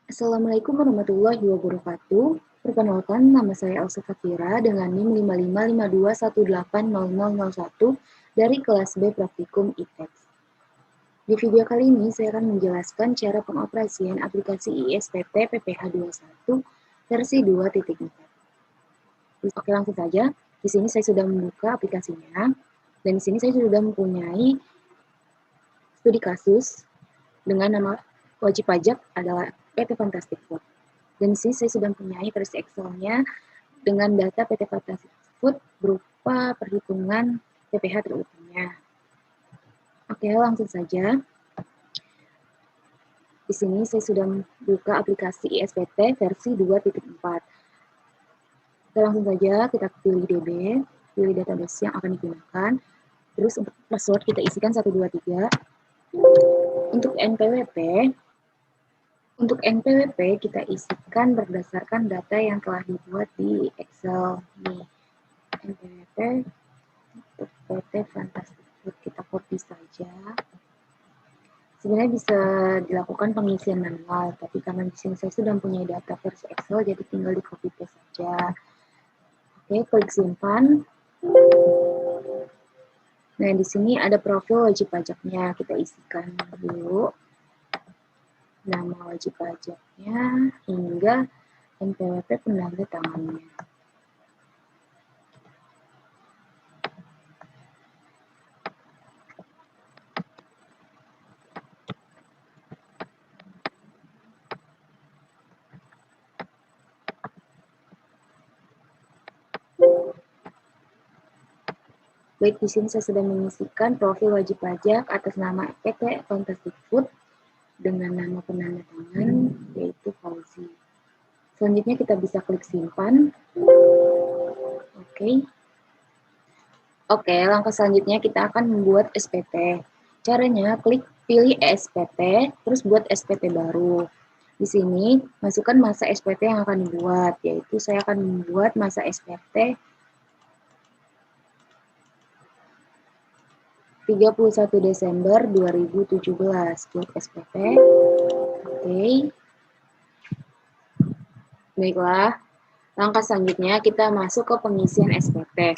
Assalamualaikum warahmatullahi wabarakatuh. Perkenalkan, nama saya Elsa Fatira dengan NIM 5552180001 dari kelas B Praktikum ITEX. Di video kali ini, saya akan menjelaskan cara pengoperasian aplikasi ISPT PPH 21 versi 2.4. Oke, langsung saja. Di sini saya sudah membuka aplikasinya, dan di sini saya sudah mempunyai studi kasus dengan nama wajib pajak adalah PT Fantastic Food. Dan di sini saya sudah mempunyai versi Excel-nya dengan data PT Fantastic Food berupa perhitungan PPH terutama. Oke, langsung saja. Di sini saya sudah membuka aplikasi ISPT versi 2.4. Oke, langsung saja kita pilih DB, pilih database yang akan digunakan. Terus untuk password kita isikan 123. Untuk NPWP kita isikan berdasarkan data yang telah dibuat di Excel nih. NPWP untuk PT Fantastic Food kita copy saja. Sebenarnya bisa dilakukan pengisian manual, tapi karena di sini saya sudah mempunyai data versi Excel, jadi tinggal di copy paste saja. Oke, klik simpan. Nah, di sini ada profil wajib pajaknya, kita isikan dulu nama wajib pajaknya hingga NPWP penanda tangannya. Baik, di sini saya sudah mengisikan profil wajib pajak atas nama PT Fantastic Food dengan nama penanda tangan, yaitu Fauzi. Selanjutnya kita bisa klik simpan. Oke, langkah selanjutnya kita akan membuat SPT. Caranya klik pilih SPT, terus buat SPT baru. Di sini masukkan masa SPT yang akan dibuat, yaitu saya akan membuat masa SPT 31 Desember 2017 buat SPT. Oke. Baiklah, langkah selanjutnya kita masuk ke pengisian SPT.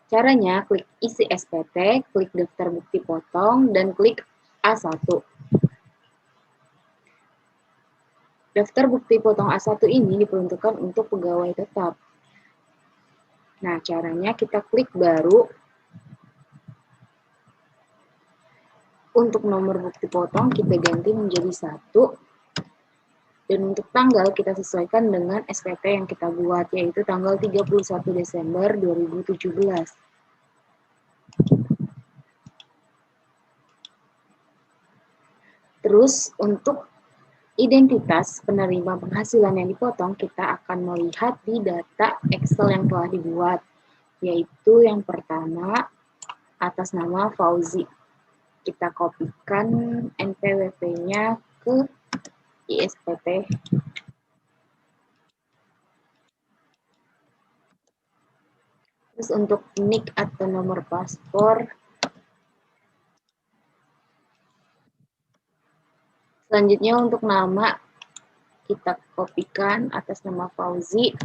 Caranya klik isi SPT, klik daftar bukti potong, dan klik A1. Daftar bukti potong A1 ini diperuntukkan untuk pegawai tetap. Nah, caranya kita klik baru. Untuk nomor bukti potong kita ganti menjadi 1. Dan untuk tanggal kita sesuaikan dengan SPT yang kita buat, yaitu tanggal 31 Desember 2017. Terus untuk identitas penerima penghasilan yang dipotong, kita akan melihat di data Excel yang telah dibuat, yaitu yang pertama atas nama Fauzi. Kita kopikan NPWP-nya ke ISPT. Terus untuk NIK atau nomor paspor, selanjutnya untuk nama, kita kopikan atas nama Fauzi.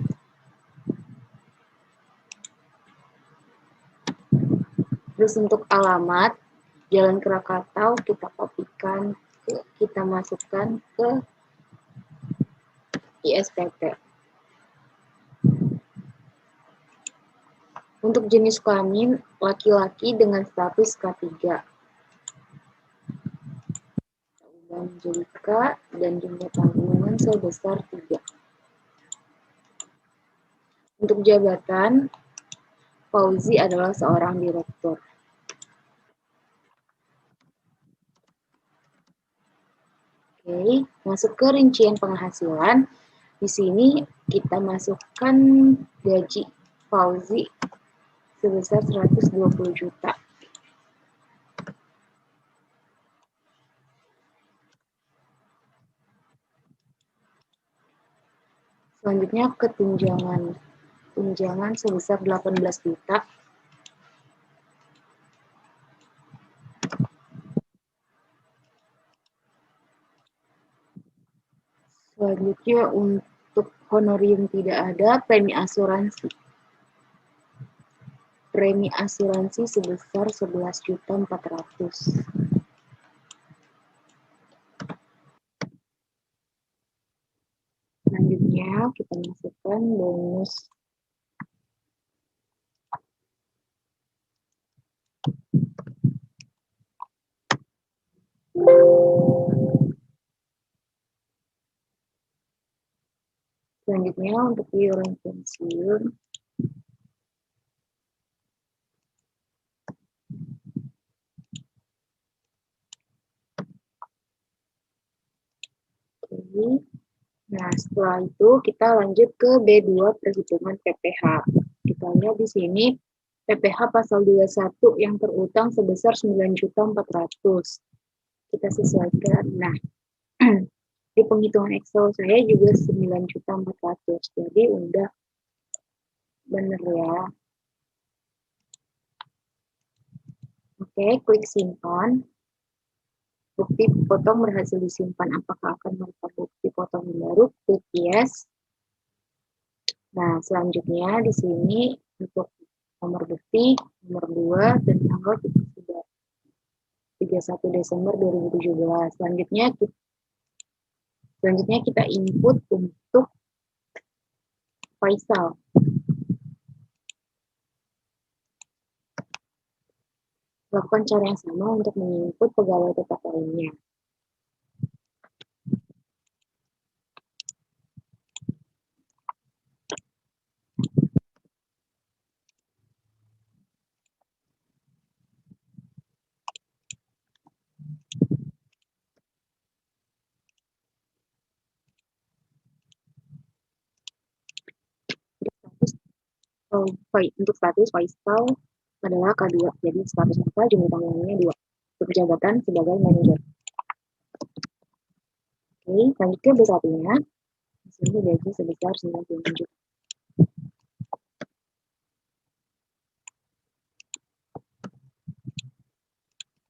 Terus untuk alamat, Jalan Krakatau, kita kopikan, kita masukkan ke ISPT. Untuk jenis kelamin, laki-laki dengan status K3. Menjadi K dan jumlah tanggungan sebesar 3. Untuk jabatan, Fauzi adalah seorang direktur. Oke, masuk ke rincian penghasilan. Di sini kita masukkan gaji Fauzi sebesar 120 juta. Selanjutnya ke tunjangan sebesar 18 juta. Selanjutnya untuk honorium tidak ada, premi asuransi. Premi asuransi sebesar 11.400.000. Selanjutnya kita masukkan bonus. Selanjutnya untuk iuran pensiun. Oke. Nah, setelah itu kita lanjut ke B2 perhitungan PPh. Kita lihat di sini PPh pasal 21 yang terutang sebesar 9.400.000. Kita sesuaikan. Nah, di penghitungan Excel saya juga 9.400.000. Jadi udah bener ya. Oke, klik simpan. Bukti potong berhasil disimpan. Apakah akan melakukan bukti potong baru? Klik yes. Nah, selanjutnya di sini untuk nomor bukti, nomor 2, dan tanggal kita sudah 31 Desember 2017. Selanjutnya kita input untuk Faisal. Lakukan cara yang sama untuk menginput pegawai tetap lainnya. Untuk status Faisal adalah K2. Jadi status apa? Jumlah tanggungannya 2. Untuk jabatan sebagai manajer. Oke, lanjut ke B1-nya. Di sini gaji sebesar 90 juta.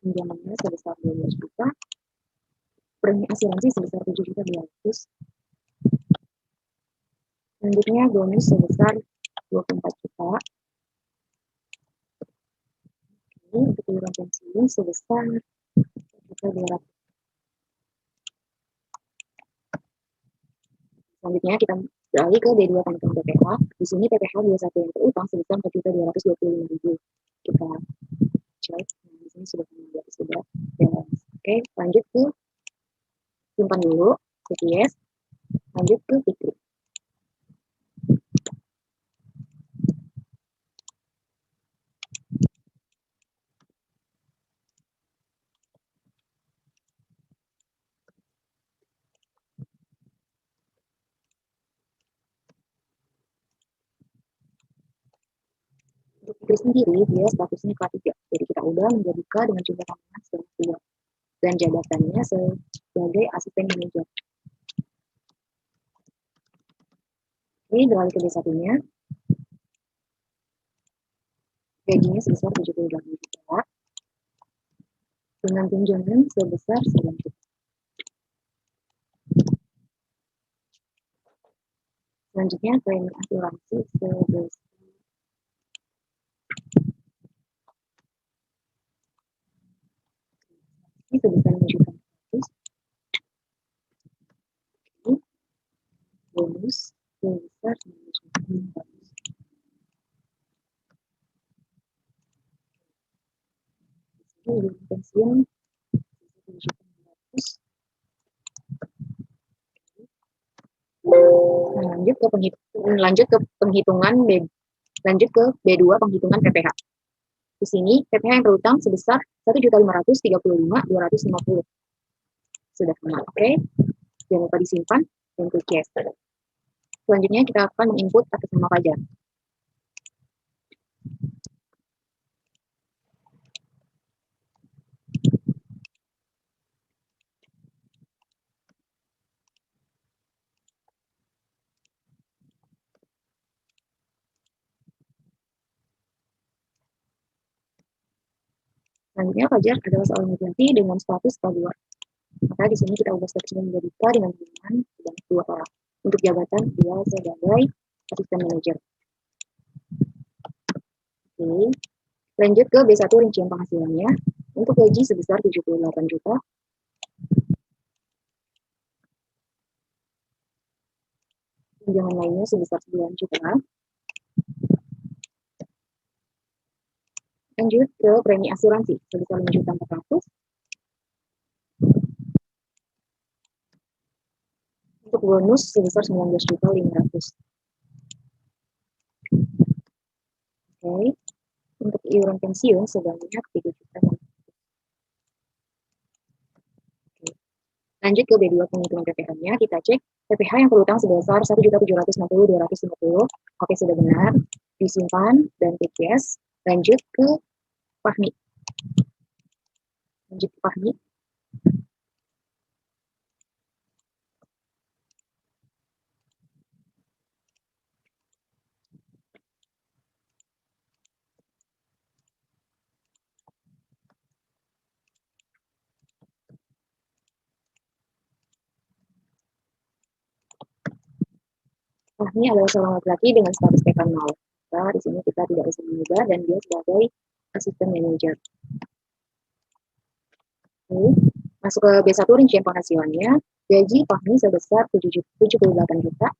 Pinjamannya sebesar 12 juta. Premi asuransi sebesar 7.200.000. Selanjutnya bonus sebesar 24 juta. Ini untuk iuran pensiun sebesar 1.200.000. Selanjutnya kita beralih ke B2 tentang PPh. Di sini PPh 21 yang terutang sebesar 4.225.000. Kita cek. Nah, di sini sudah balance. Oke, lanjut ke simpan dulu. Klik yes. Lanjut ke Fikri. Untuk Fikri sendiri, dia statusnya K3. Jadi kita ubah menjadi K dengan jumlah tanggungan sebanyak 2. Dan jabatannya sebagai asisten manajer. Oke, beralih ke B1-nya. Gajinya sebesar 78 juta. Dengan tunjangan sebesar 9 juta. Selanjutnya premi asuransi sebesar ini sebesar 6 juta. Bonus sebesar 9 juta. Ini pensiun 7 juta. Lanjut ke penghitungan B2 penghitungan PPh. Di sini PPh yang terutang sebesar 1.535.250. Sudah kena. Oke. Jangan lupa disimpan dan klik yes. Selanjutnya kita akan menginput atas nama Fajar. Selanjutnya Fajar adalah seorang laki-laki dengan status K2. Maka di sini kita ubah statusnya menjadi K dengan pilihan sebanyak 2 orang. Untuk jabatan dia sebagai asisten manajer. Oke. Lanjut ke B1 rincian penghasilannya. Untuk gaji sebesar 78 juta. Tunjangan lainnya sebesar 9 juta. Lanjut ke premi asuransi sebesar 5.400.000. Untuk bonus sebesar 19.500.000. Oke. Untuk iuran pensiun sebanyak 3 juta. Lanjut ke B2 penghitungan PPh-nya, kita cek PPh yang berutang sebesar 1.760.250. Oke, sudah benar. Disimpan dan klik yes. Lanjut ke Fahmi. Lanjut ke Fahmi. Fahmi adalah seorang laki-laki dengan status TK 0. Maka di sini kita tidak bisa mengubah dan dia sebagai asisten manajer. Oke. Masuk ke B1 rincian penghasilannya. Gaji Fahmi sebesar 78 juta.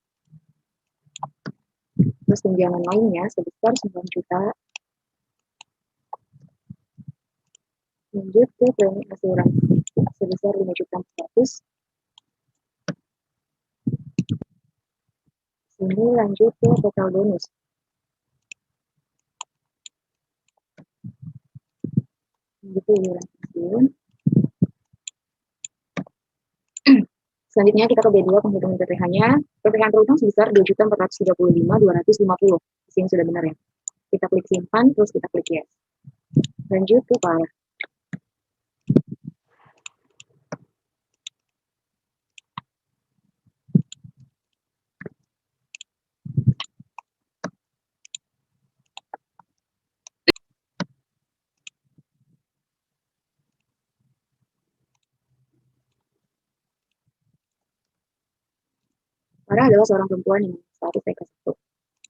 Terus tunjangan lainnya sebesar 9 juta. Lanjut ke premi asuransi sebesar 5.400.000. Sini lanjut ke total bonus. Gitu iuran pensiun. Selanjutnya kita ke B2 penghitungan PPh-nya. PPh yang terutang sebesar 2.435.250. Di sini sudah benar ya. Kita klik simpan, terus kita klik yes. Lanjut ke Farah. Farah adalah seorang perempuan yang status TK1.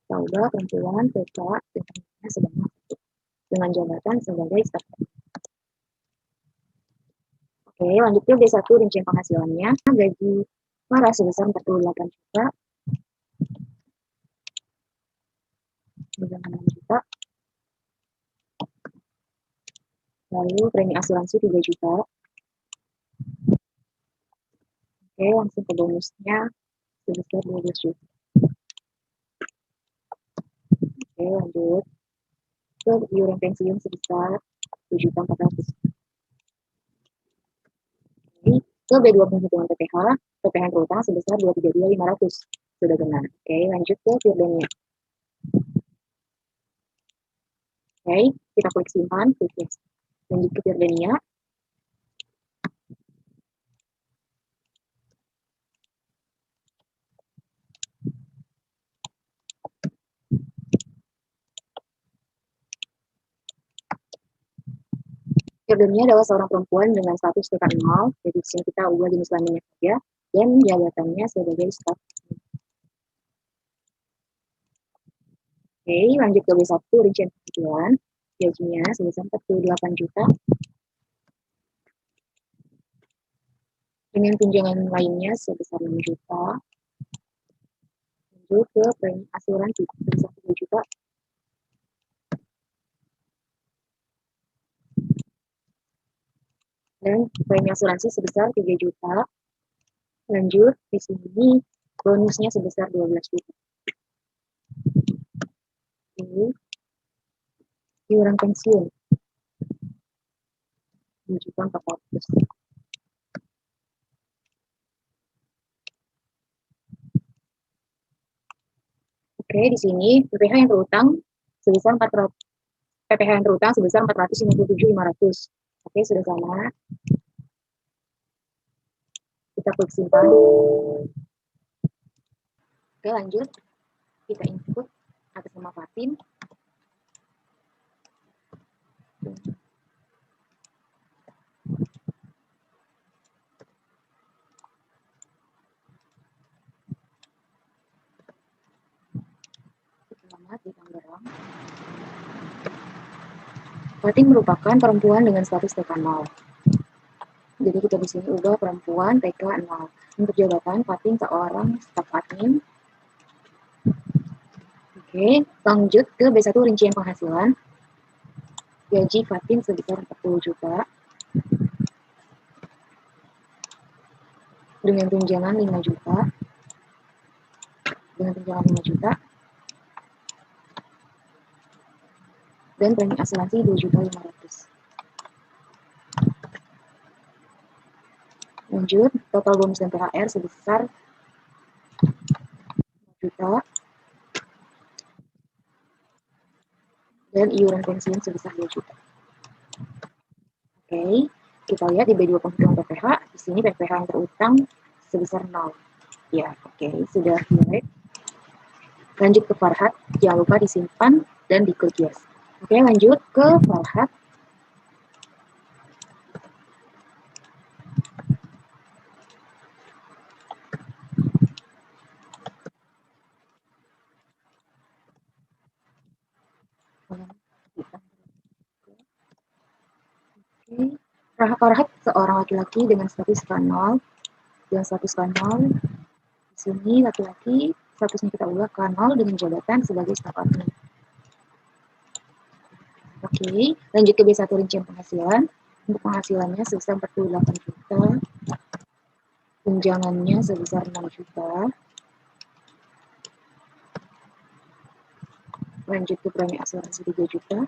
Kita perempuan TK dengan sebanyak 1. Dengan jabatan sebagai staf. Oke, lanjut ke B1 rincian penghasilannya. Gaji Farah sebesar 48 juta. Tunjangan 6 juta. Lalu premi asuransi 3 juta. Oke, langsung ke bonusnya sebesar 12 juta. Oke, lanjut ke iuran pensiun sebesar 7.400.000. Ke B2 penghitungan PPh, PPh yang terutang sebesar 232.500. Sudah benar. Oke, lanjut ke Firdania. Oke, kita klik simpan, klik yes. Lanjut ke Firdania. Firdania adalah seorang perempuan dengan status TK0, jadi di sini kita ubah jenis kelaminnya saja, dan jabatannya sebagai staf. Oke, lanjut ke B1 rincian penghasilan. Gajinya sebesar 48 juta. Dengan tunjangan lainnya sebesar 6 juta. Lanjut ke premi asuransi sebesar 3 juta. Dan premi asuransi sebesar 3 juta. Lanjut, di sini bonusnya sebesar 12 juta. Oke. Iuran pensiun 2.400.000. Oke, di sini PPh yang terutang sebesar 400. PPh yang terutang sebesar 457.500. Oke, sudah sama. Kita klik simpan. Oke, lanjut. Kita input atas nama Fatin. Ahmad di Tangerang. Fatin merupakan perempuan dengan status TK 0. Jadi kita di sini ubah perempuan TK 0. Untuk jabatan Fatin seorang staf admin. Oke, lanjut ke B1 rincian penghasilan. Gaji Fatin sebesar 40 juta. Dengan tunjangan 5 juta. Dengan tunjangan 5 juta. Dan premi asuransi 2.500.000. Lanjut, total bonus dan THR sebesar 5 juta. Dan iuran pensiun sebesar 2 juta. Oke, kita lihat di B2 penghitungan PPh, di sini PPh yang terutang sebesar 0. Ya, oke, sudah mulai. Lanjut ke Farhat, jangan lupa disimpan dan diklik yes. Oke, lanjut ke Farhat. Oke, Farhat seorang laki-laki dengan status K0. Dengan status K0, di sini laki-laki, statusnya kita ubah K0 dengan jabatan sebagai staf admin. Oke, lanjut ke B1 rincian penghasilan. Untuk penghasilannya sebesar 48 juta. Tunjangannya sebesar 6 juta. Lanjut ke premi asuransi 3 juta.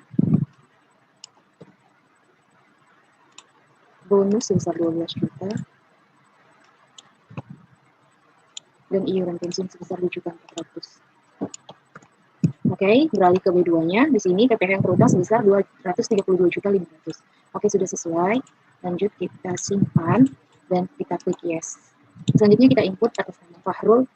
Bonus sebesar 12 juta. Dan iuran pensiun sebesar 2.400.000. Oke, beralih ke B2-nya. Di sini PPh yang terutang sebesar 232.500.000. Oke, sudah sesuai. Lanjut kita simpan dan kita klik yes. Selanjutnya kita input atas nama Fahrul.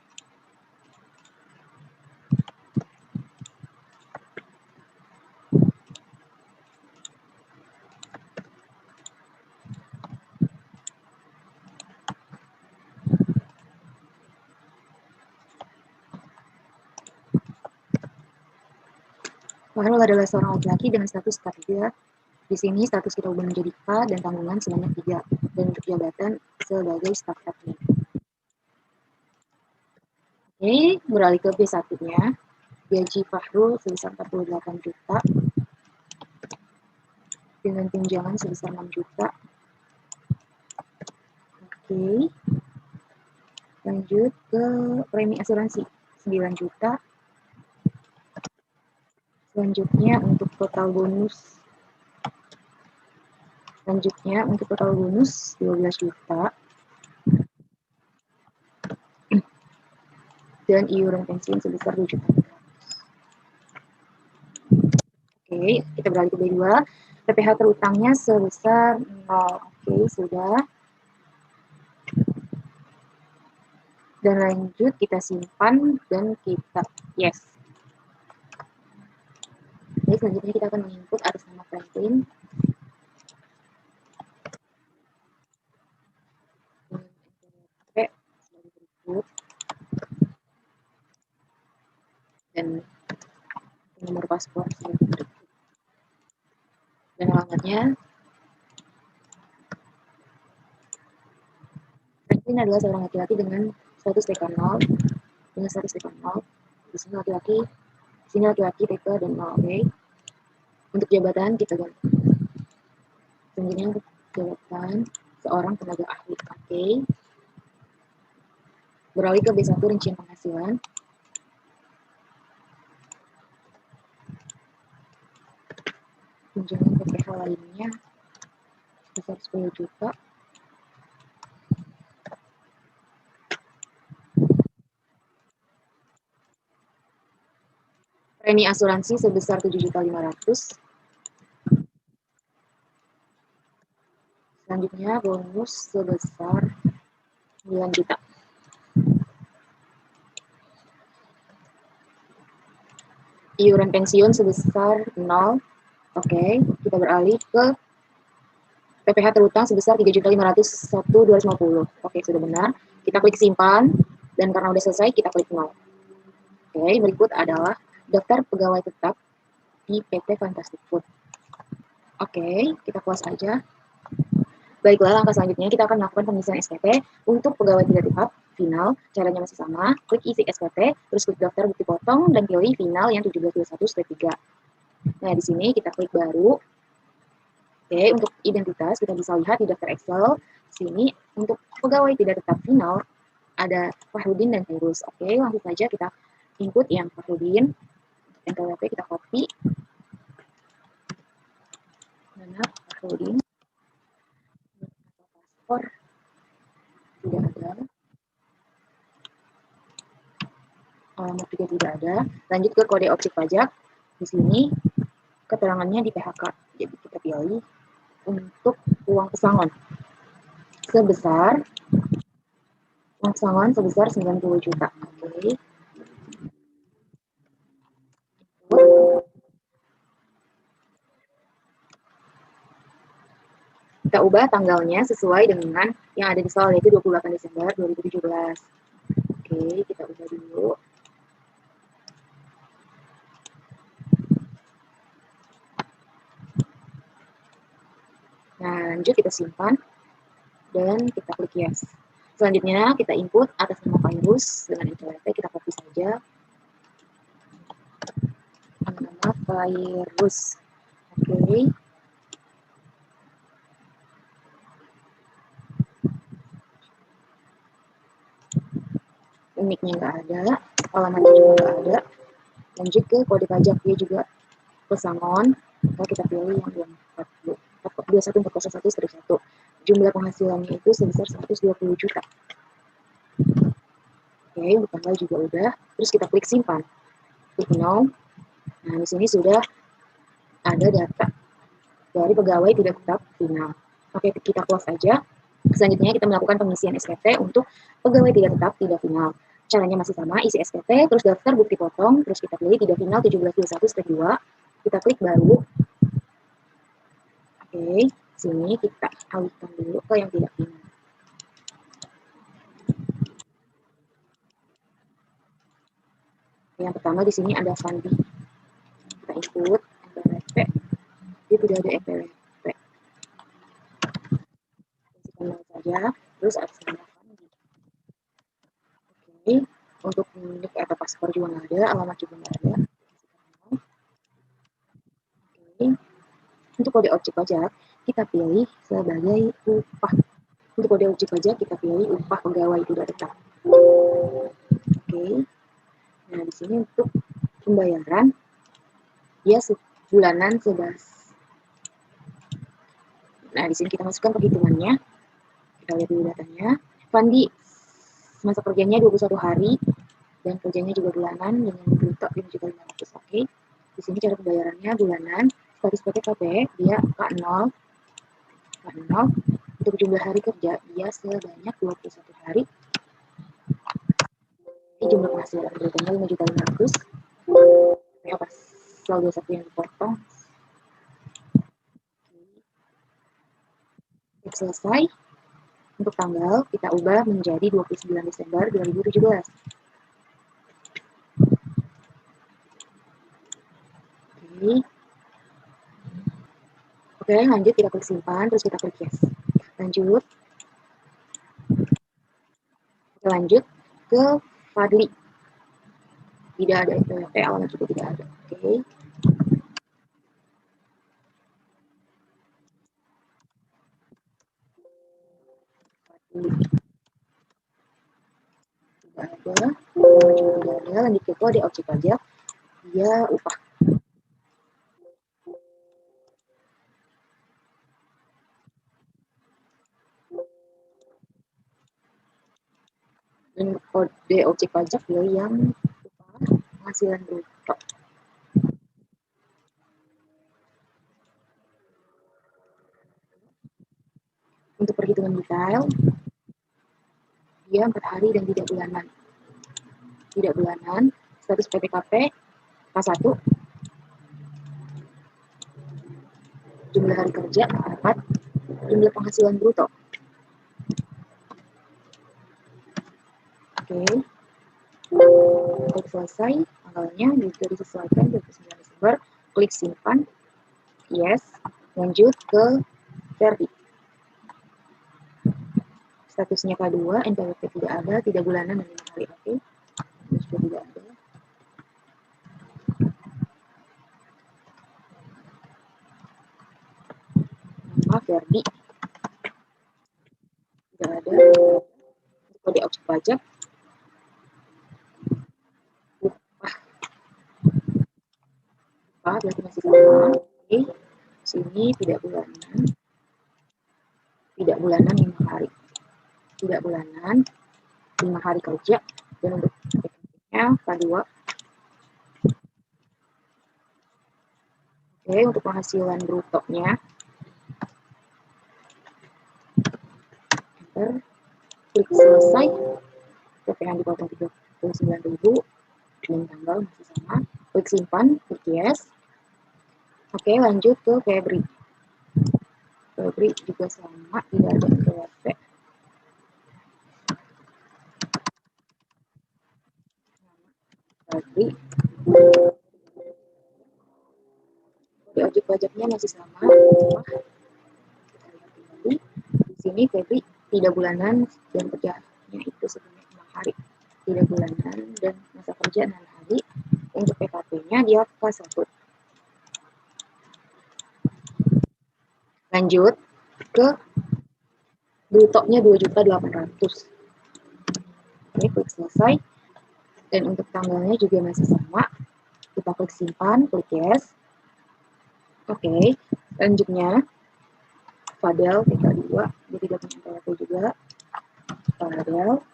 Fahrul adalah seorang laki-laki dengan status K3. Di sini status kita ubah menjadi K dan tanggungan sebanyak 3. Dan untuk jabatan sebagai staf admin. Oke, beralih ke B1-nya. Gaji Fahrul sebesar 48 juta. Dengan tunjangan sebesar 6 juta. Oke. Lanjut ke premi asuransi 9 juta. Selanjutnya untuk total bonus. Selanjutnya untuk total bonus 12 juta. Dan iuran pensiun sebesar 2 juta. Oke, kita beralih ke B2. PPh terutangnya sebesar 0. Oke, sudah. Dan lanjut kita simpan dan kita yes. Oke, selanjutnya kita akan menginput atas nama Franklin. Oke, sebagai berikut. Dan nomor paspor sebagai berikut. Dan alamatnya. Franklin adalah seorang laki-laki dengan status TK 0. Dengan status TK 0. Di sini laki-laki TK dan 0. Oke. Untuk jabatan kita ganti. Selanjutnya untuk jabatan seorang tenaga ahli. Oke. Beralih ke B1 rincian penghasilan. Tunjangan PPh lainnya sebesar 10 juta. Premi asuransi sebesar 7.500.000. Selanjutnya bonus sebesar 9 juta. Iuran pensiun sebesar 0. Oke, kita beralih ke PPh terutang sebesar 3.501.250. Oke, sudah benar. Kita klik simpan dan karena udah selesai kita klik 0. Oke, berikut adalah daftar pegawai tetap di PT Fantastic Food. Oke, kita close aja. Baiklah, langkah selanjutnya kita akan melakukan pengisian SPT untuk pegawai tidak tetap final. Caranya masih sama, klik isi SPT, terus klik daftar bukti potong, dan pilih final yang 1721/3. Nah, di sini kita klik baru. Oke, untuk identitas kita bisa lihat di daftar Excel. Sini untuk pegawai tidak tetap final ada Fahrudin dan Fairuz. Oke, langsung saja kita input yang Fahrudin. NPWP kita copy. Mana Fahrudin? Paspor tidak ada. Alamat juga tidak ada. Lanjut ke kode objek pajak. Di sini keterangannya di PHK. Jadi kita pilih untuk uang pesangon sebesar 90 juta. Oke. Kita ubah tanggalnya sesuai dengan yang ada di soal, yaitu 28 Desember 2017. Oke, kita ubah dulu. Nah, lanjut kita simpan dan kita klik yes. Selanjutnya kita input atas nama Fairuz dengan NPWP, kita copy saja. Nama Fairuz. Oke. Uniknya nggak ada, alamatnya juga nggak ada. Lanjut ke kode pajak, dia juga pesangon. Kita pilih yang 21401/1. Jumlah penghasilannya itu sebesar 120 juta. Oke, tanggal juga udah. Terus kita klik simpan. Klik no. Nah, di sini sudah ada data dari pegawai tidak tetap final. Oke, kita close aja. Selanjutnya kita melakukan pengisian SPT untuk pegawai tidak tetap tidak final. Caranya masih sama, isi SPT, terus daftar bukti potong, terus kita pilih tidak final 1721/2. Kita klik baru. Oke, sini kita alihkan dulu ke yang tidak final. Yang pertama di sini ada Fandi. Kita input NPWP. Dia tidak ada NPWP. Kita saja. Terus atas nama Fandi. Oke, untuk nik atau paspor juga nggak ada, alamat juga nggak ada. Oke, untuk kode objek pajak kita pilih sebagai upah. Untuk kode objek pajak kita pilih upah pegawai tidak tetap. Oke. Nah, di sini untuk pembayaran dia bulanan 11. Nah, di sini kita masukkan perhitungannya. Kita lihat dulu datanya. Fandi masa kerjanya 21 hari dan kerjanya juga bulanan dengan bruto 5.500.000. Oke. Di sini cara pembayarannya bulanan. Status PTKP dia K0. K0. Untuk jumlah hari kerja dia sebanyak 21 hari. Ini jumlah penghasilan brutonya 5.500.000. Ini apa? Saldo 1 yang dipotong. Selesai. Untuk tanggal kita ubah menjadi 29 Desember 2017. Oke, lanjut kita klik simpan, terus kita klik yes. Lanjut. Kita lanjut ke Fadli. Tidak ada NPWP, alamat juga tidak ada. Oke. Fadli. Tidak ada, alamat juga tidak ada. Lanjut ke kode objek pajak. Dia upah. Dan kode objek pajak dia yang upah penghasilan bruto. Untuk perhitungan detail, dia 4 hari dan tidak bulanan. Tidak bulanan, status PPKP K1, jumlah hari kerja 4, jumlah penghasilan bruto. Oke. Untuk selesai, tanggalnya juga disesuaikan 29 Desember, klik simpan, yes, lanjut ke Verdi. Statusnya K2, NPWP tidak ada, tidak bulanan dan 5 hari, oke. Ini juga tidak ada. Nama Verdi tidak ada. Kode objek pajak upah berarti masih sama, oke. Sini tidak bulanan 5 hari, tidak bulanan 5 hari kerja, dan untuk PKP-nya K2. Oke, untuk penghasilan brutonya enter, klik selesai, PPh dipotong 39.000 dan tanggal masih sama, klik simpan, klik yes. Oke, lanjut ke Febri. Febri juga sama, tidak ada NPWP. Febri di objek pajaknya masih sama, di sini Febri tidak bulanan dan kerjanya itu sebanyak 6 hari, tidak bulanan dan masa kerja 6 hari. Untuk PKP-nya dia K1. Lanjut ke brutonya 2.800.000. Oke, klik selesai, dan untuk tanggalnya juga masih sama, kita klik simpan, klik yes. Oke, selanjutnya Fadel TK2, dia tidak punya NPWP juga. Fadel,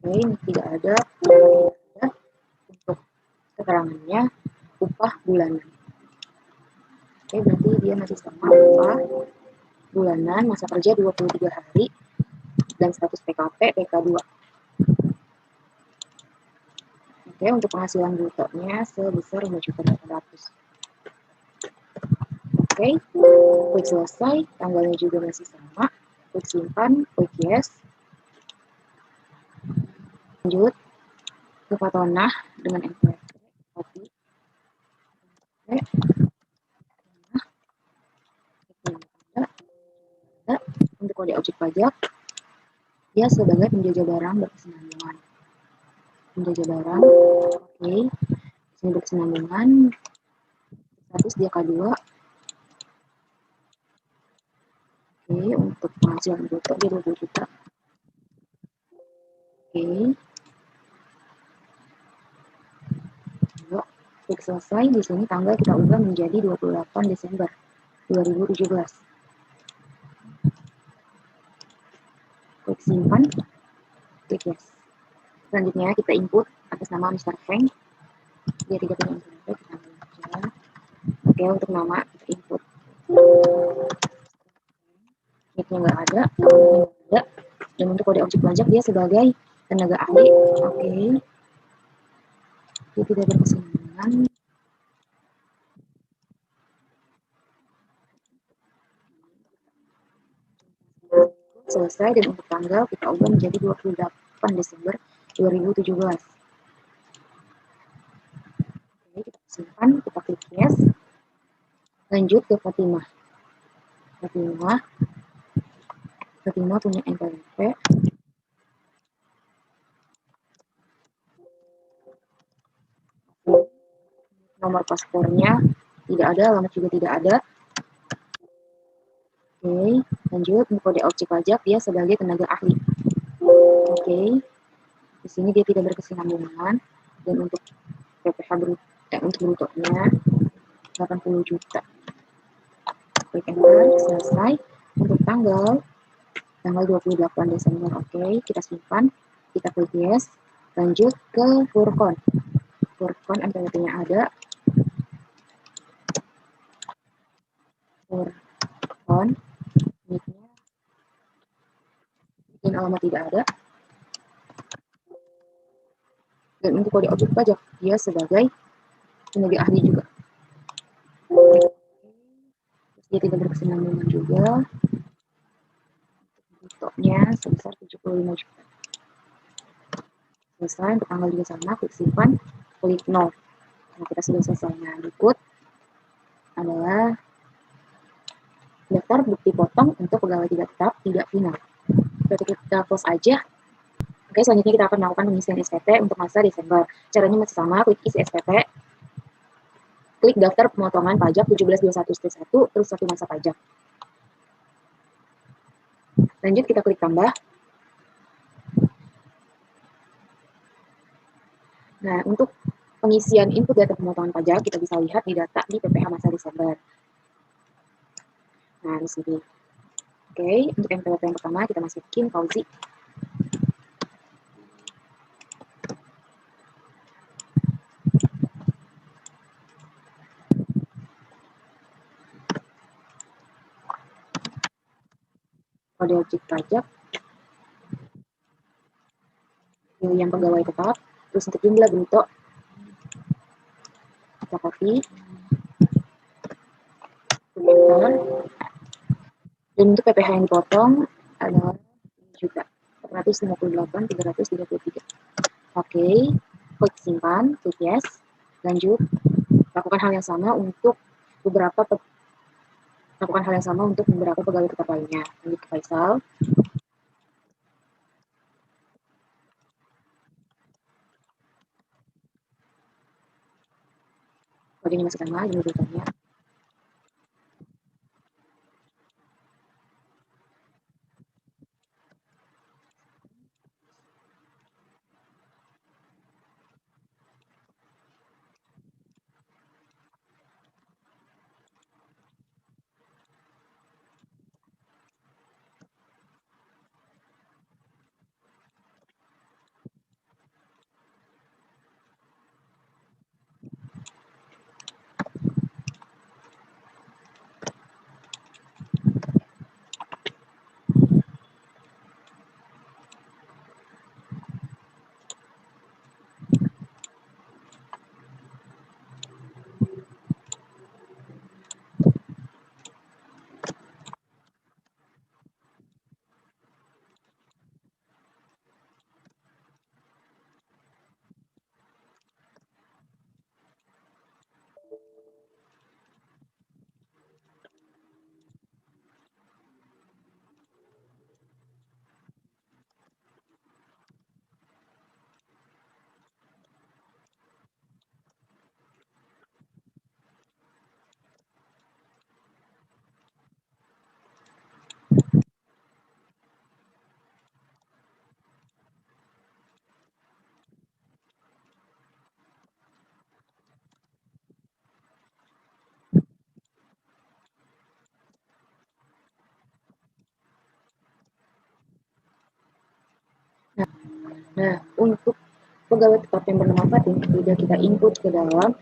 oke, ini tidak ada. Untuk keterangannya upah bulanan. Oke, berarti dia masih sama, upah bulanan, masa kerja 23 hari, dan status PKP PK2. Oke, untuk penghasilan brutonya sebesar 5.800.000. Oke, klik selesai, tanggalnya juga masih sama, klik simpan, klik yes. Lanjut ke Fatonah dengan NPWP, copy, untuk kode objek pajak, dia sebagai penjajah barang berkesinambungan. Penjajah barang, oke, sini berkesinambungan, status dia K2. Oke, untuk penghasilan bruto dia 20 juta. Oke, klik selesai, di sini tanggal kita ubah menjadi 28 Desember 2017. Klik simpan, klik yes. Selanjutnya kita input atas nama Mr. Frank, dia tidak punya NPWP, kita ambil aja. Oke, untuk nama kita input nicknya nggak ada, namanya nggak ada, dan untuk kode objek pajak dia sebagai tenaga ahli. Oke, dia tidak berkesinambungan. Selesai, dan untuk tanggal kita ubah menjadi 28 Desember 2017. Oke, kita simpan, kita klik yes. Lanjut ke Fatimah. Fatimah punya NPWP. Nomor paspornya tidak ada, alamat juga tidak ada. Oke, lanjut kode objek pajak dia sebagai tenaga ahli. Oke, di sini dia tidak berkesinambungan, dan untuk PPh untuk brutonya 80 juta. Klik enter, selesai. Untuk tanggal 28 Desember, oke, kita simpan, kita klik yes. Lanjut ke Furkon. Furkon NPWP-nya ada. Furkon, nicknya dan alamat tidak ada. Dan untuk kode objek pajak dia sebagai tenaga ahli juga. Dia tidak berkesinambungan juga. Brutonya sebesar 75 juta. Selesai, untuk tanggal juga sama, klik simpan, klik no. Nah, kita sudah selesai. Nah, berikut adalah daftar bukti potong untuk pegawai tidak tetap tidak final. Kita close aja. Oke, selanjutnya kita akan melakukan pengisian SPT untuk masa Desember. Caranya masih sama, klik isi SPT, klik daftar pemotongan pajak 1721-1, terus satu masa pajak. Lanjut, kita klik tambah. Nah, untuk pengisian input data pemotongan pajak, kita bisa lihat di data di PPh masa Desember. Nah, di sini. Oke, untuk MPWP yang pertama, kita masukin Fauzi. Kode objek pajak, yang pegawai tetap, terus untuk jumlah bruto, kita copy, enter, dan untuk PPh yang dipotong adalah juga 458.333. Oke, klik simpan, klik yes, lanjut, lakukan hal yang sama untuk beberapa pegawai tetap lainnya. Lanjut ke Faisal. Kodenya masih sama, jumlah brutonya. Nah, untuk pegawai tetap yang bernama Fatin tidak kita input ke dalam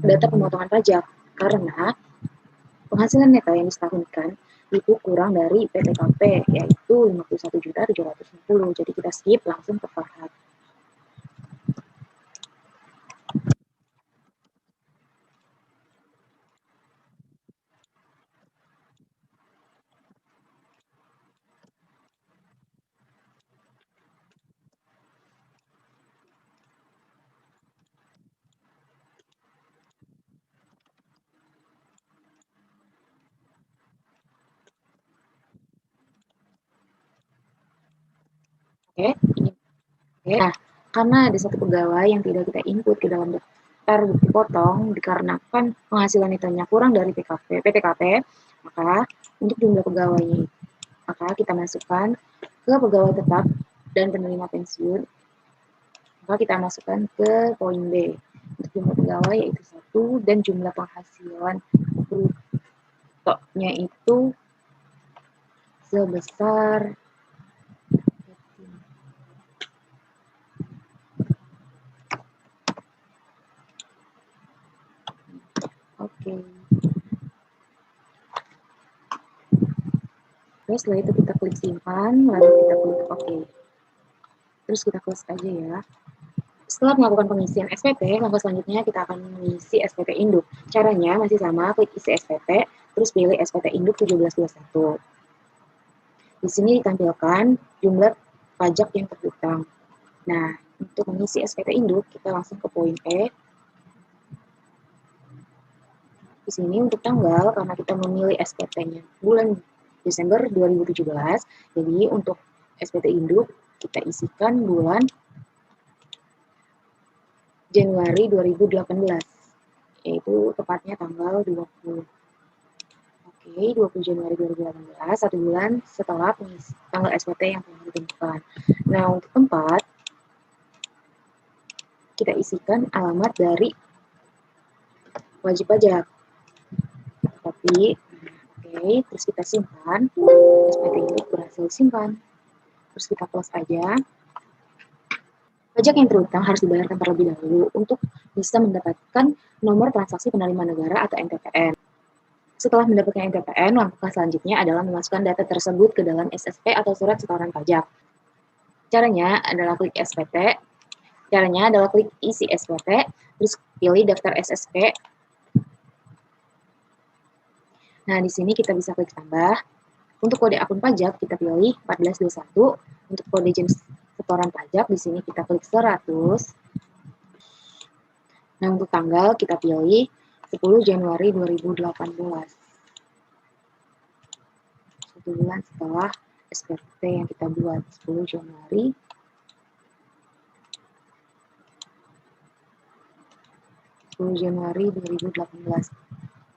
data pemotongan pajak karena penghasilan neto yang disetahunkan itu kurang dari PTKP, yaitu 51.750. Jadi kita skip langsung ke Farhad. Oke, ini. Oke. Nah, karena ada satu pegawai yang tidak kita input ke dalam daftar bukti potong dikarenakan penghasilan netonya kurang dari PTKP, maka untuk jumlah pegawainya maka kita masukkan ke pegawai tetap dan penerima pensiun, maka kita masukkan ke poin B. Untuk jumlah pegawai yaitu 1 dan jumlah penghasilan brutonya itu sebesar oke. Terus setelah itu kita klik simpan, lalu kita klik oke. Terus kita close aja ya. Setelah melakukan pengisian SPT, langkah selanjutnya kita akan mengisi SPT induk. Caranya masih sama, klik isi SPT, terus pilih SPT induk 1721. Di sini ditampilkan jumlah pajak yang terhutang. Nah, untuk mengisi SPT induk, kita langsung ke poin E. Di sini untuk tanggal, karena kita memilih SPT-nya bulan Desember 2017, jadi untuk SPT induk kita isikan bulan Januari 2018, yaitu tepatnya tanggal 20. Oke, 20 Januari 2018, 1 bulan setelah tanggal SPT yang telah ditentukan. Nah, untuk tempat, kita isikan alamat dari wajib pajak. Tapi, oke, terus kita simpan, SPT itu berhasil simpan. Terus kita close aja. Pajak yang terutang harus dibayarkan terlebih dahulu untuk bisa mendapatkan nomor transaksi penerimaan negara atau NTPN. Setelah mendapatkan NTPN, langkah selanjutnya adalah memasukkan data tersebut ke dalam SSP atau surat setoran pajak. Caranya adalah klik SPT, caranya adalah klik isi SPT, terus pilih daftar SSP. Nah, di sini kita bisa klik tambah. Untuk kode akun pajak kita pilih 1421. Untuk kode jenis setoran pajak di sini kita klik 100. Nah, untuk tanggal kita pilih 10 Januari 2018. 1 bulan setelah SPT yang kita buat, 10 Januari 2018.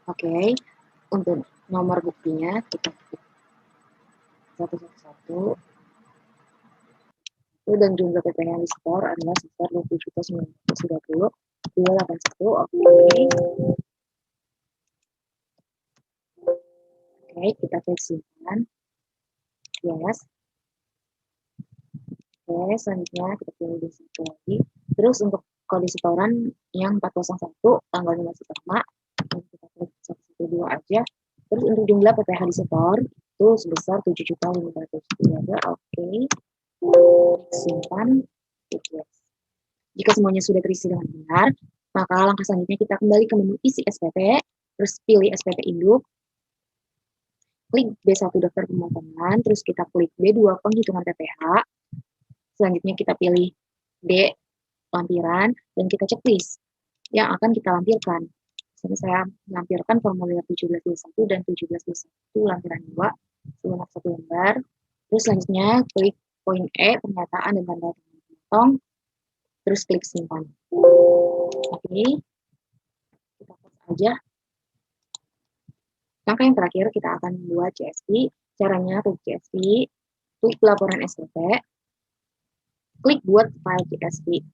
Oke, untuk nomor buktinya kita klik 111. Dan jumlah PPh yang disetor adalah sebesar 20.930.281. Oke, kita klik simpan. Yes. Oke, selanjutnya kita pilih di satu lagi. Terus untuk kode setoran yang 401, tanggalnya masih sama. Kita klik 112 aja. Terus untuk jumlah PPh disetor itu sebesar 7.500.000. Oke. Simpan. Yes. Jika semuanya sudah terisi dengan benar, maka langkah selanjutnya kita kembali ke menu isi SPT, terus pilih SPT induk, klik B1 daftar pemotongan, terus kita klik B2 penghitungan PPh, selanjutnya kita pilih D lampiran, dan kita checklist yang akan kita lampirkan. Jadi saya melampirkan formulir 1721 dan 1721 lampiran 2 sebanyak 1 lembar. Terus selanjutnya klik poin E, pernyataan dan tanda potong, terus klik simpan. Oke, kita close aja. Langkah yang terakhir kita akan membuat CSV. Caranya klik CSV, klik laporan SPT, klik buat file CSV.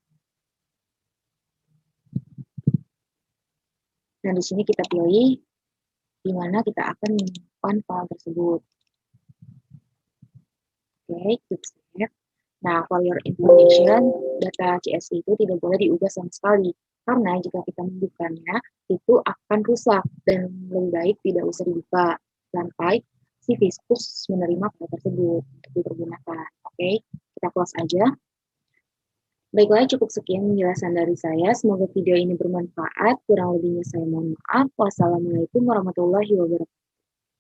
Dan di sini kita pilih di mana kita akan menyimpan file tersebut. Oke, klik save. Nah, for your information, data CSV itu tidak boleh diubah sama sekali. Karena jika kita membukanya, itu akan rusak dan lebih baik tidak usah dibuka sampai si Fiskus menerima file tersebut untuk dipergunakan. Oke, kita close aja. Baiklah, cukup sekian penjelasan dari saya. Semoga video ini bermanfaat. Kurang lebihnya saya mohon maaf. Wassalamualaikum warahmatullahi wabarakatuh.